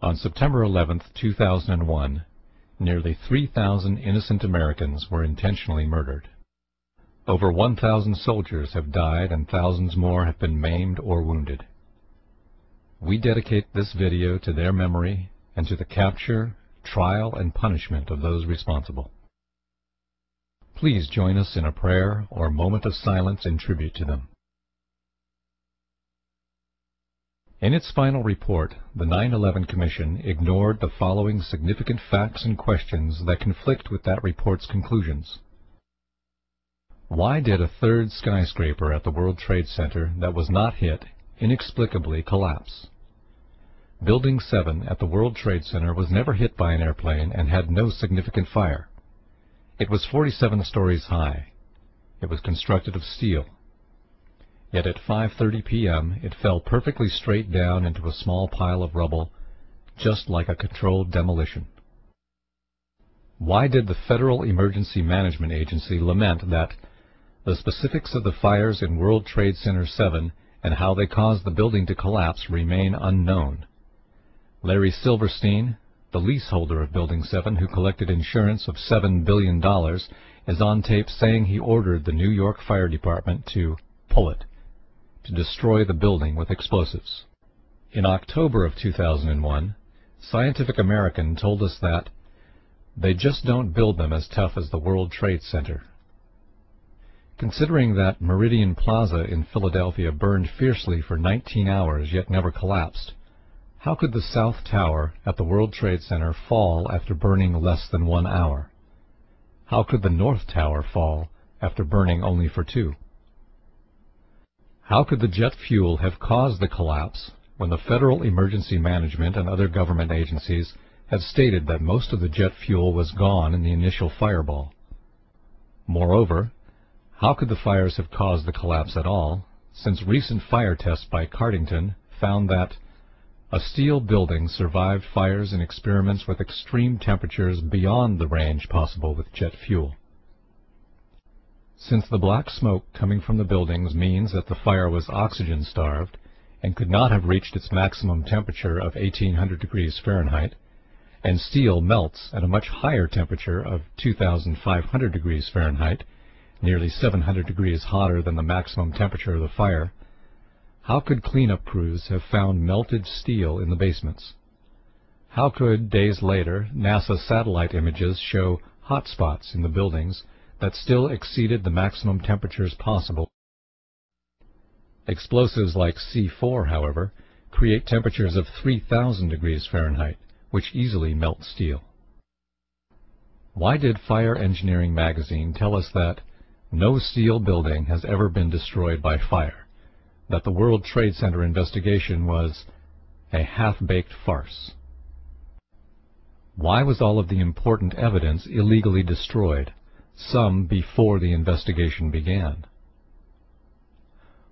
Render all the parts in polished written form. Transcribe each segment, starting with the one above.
On September 11, 2001, nearly 3,000 innocent Americans were intentionally murdered. Over 1,000 soldiers have died and thousands more have been maimed or wounded. We dedicate this video to their memory and to the capture, trial, and punishment of those responsible. Please join us in a prayer or moment of silence in tribute to them. In its final report, the 9/11 Commission ignored the following significant facts and questions that conflict with that report's conclusions. Why did a third skyscraper at the World Trade Center that was not hit inexplicably collapse? Building 7 at the World Trade Center was never hit by an airplane and had no significant fire. It was 47 stories high. It was constructed of steel. Yet at 5:30 p.m. it fell perfectly straight down into a small pile of rubble, just like a controlled demolition. Why did the Federal Emergency Management Agency lament that the specifics of the fires in World Trade Center 7 and how they caused the building to collapse remain unknown? Larry Silverstein, the leaseholder of Building 7 who collected insurance of $7 billion, is on tape saying he ordered the New York Fire Department to pull it, to destroy the building with explosives. In October of 2001, Scientific American told us that they just don't build them as tough as the World Trade Center. Considering that Meridian Plaza in Philadelphia burned fiercely for 19 hours yet never collapsed, how could the South Tower at the World Trade Center fall after burning less than 1 hour? How could the North Tower fall after burning only for 2? How could the jet fuel have caused the collapse when the Federal Emergency Management and other government agencies have stated that most of the jet fuel was gone in the initial fireball? Moreover, how could the fires have caused the collapse at all, since recent fire tests by Cardington found that a steel building survived fires in experiments with extreme temperatures beyond the range possible with jet fuel? Since the black smoke coming from the buildings means that the fire was oxygen-starved and could not have reached its maximum temperature of 1,800 degrees Fahrenheit, and steel melts at a much higher temperature of 2,500 degrees Fahrenheit, nearly 700 degrees hotter than the maximum temperature of the fire, how could cleanup crews have found melted steel in the basements? How could, days later, NASA satellite images show hot spots in the buildings that still exceeded the maximum temperatures possible? Explosives like C4, however, create temperatures of 3,000 degrees Fahrenheit, which easily melt steel. Why did Fire Engineering magazine tell us that no steel building has ever been destroyed by fire, that the World Trade Center investigation was a half-baked farce? Why was all of the important evidence illegally destroyed, some before the investigation began?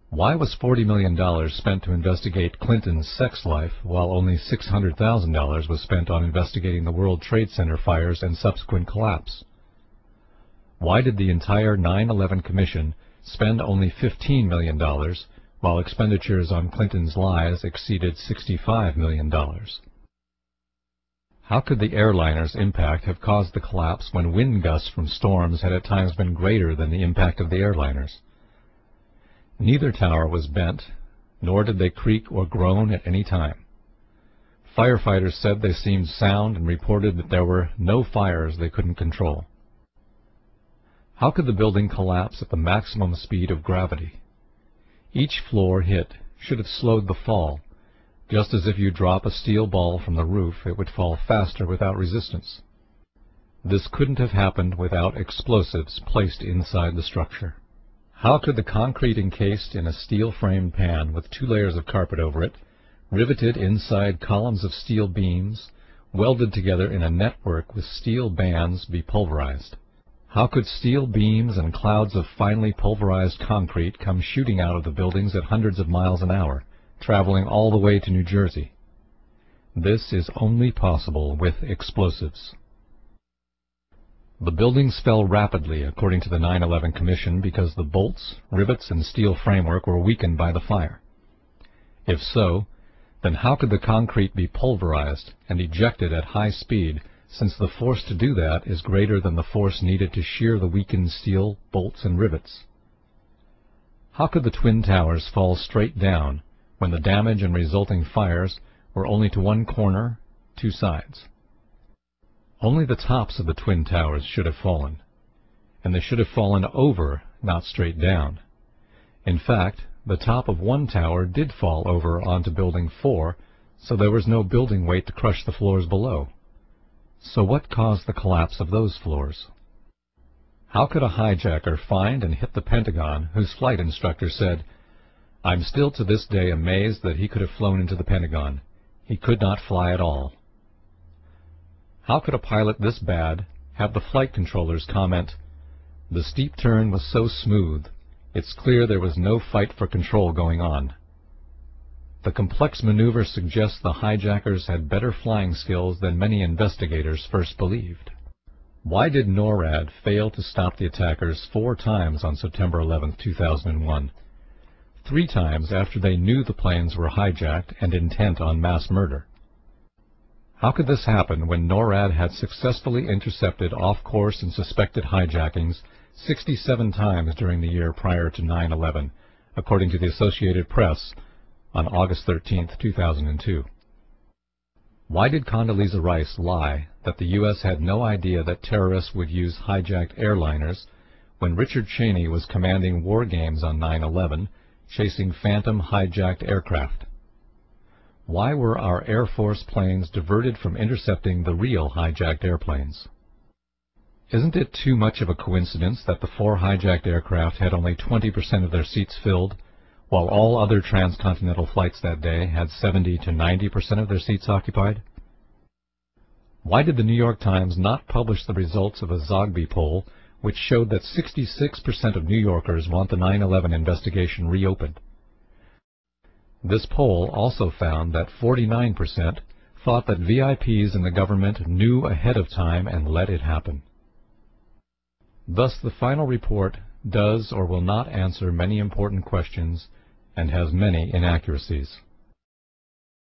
Why was $40 million spent to investigate Clinton's sex life while only $600,000 was spent on investigating the World Trade Center fires and subsequent collapse? Why did the entire 9/11 Commission spend only $15 million while expenditures on Clinton's lies exceeded $65 million? How could the airliner's impact have caused the collapse when wind gusts from storms had at times been greater than the impact of the airliners? Neither tower was bent, nor did they creak or groan at any time. Firefighters said they seemed sound and reported that there were no fires they couldn't control. How could the building collapse at the maximum speed of gravity? Each floor hit should have slowed the fall, just as if you drop a steel ball from the roof, it would fall faster without resistance. This couldn't have happened without explosives placed inside the structure. How could the concrete encased in a steel-framed pan with 2 layers of carpet over it, riveted inside columns of steel beams, welded together in a network with steel bands, be pulverized? How could steel beams and clouds of finely pulverized concrete come shooting out of the buildings at hundreds of miles an hour, traveling all the way to New Jersey? This is only possible with explosives. The buildings fell rapidly, according to the 9/11 Commission, because the bolts, rivets, and steel framework were weakened by the fire. If so, Then how could the concrete be pulverized and ejected at high speed, since the force to do that is greater than the force needed to shear the weakened steel, bolts, and rivets? How could the twin towers fall straight down when the damage and resulting fires were only to one corner, two sides? Only the tops of the twin towers should have fallen, and they should have fallen over, not straight down. In fact, the top of one tower did fall over onto Building 4, so there was no building weight to crush the floors below. So what caused the collapse of those floors? How could a hijacker find and hit the Pentagon whose flight instructor said, "I'm still to this day amazed that he could have flown into the Pentagon. He could not fly at all"? How could a pilot this bad have the flight controllers comment, "The steep turn was so smooth, it's clear there was no fight for control going on"? The complex maneuver suggests the hijackers had better flying skills than many investigators first believed. Why did NORAD fail to stop the attackers 4 times on September 11, 2001, 3 times after they knew the planes were hijacked and intent on mass murder? How could this happen when NORAD had successfully intercepted off-course and suspected hijackings 67 times during the year prior to 9/11, according to the Associated Press on August 13, 2002? Why did Condoleezza Rice lie that the U.S. had no idea that terrorists would use hijacked airliners when Richard Cheney was commanding war games on 9/11, chasing phantom hijacked aircraft? Why were our Air Force planes diverted from intercepting the real hijacked airplanes? Isn't it too much of a coincidence that the 4 hijacked aircraft had only 20% of their seats filled, while all other transcontinental flights that day had 70 to 90% of their seats occupied? Why did the New York Times not publish the results of a Zogby poll which showed that 66% of New Yorkers want the 9/11 investigation reopened? This poll also found that 49% thought that VIPs in the government knew ahead of time and let it happen. Thus, the final report does or will not answer many important questions and has many inaccuracies.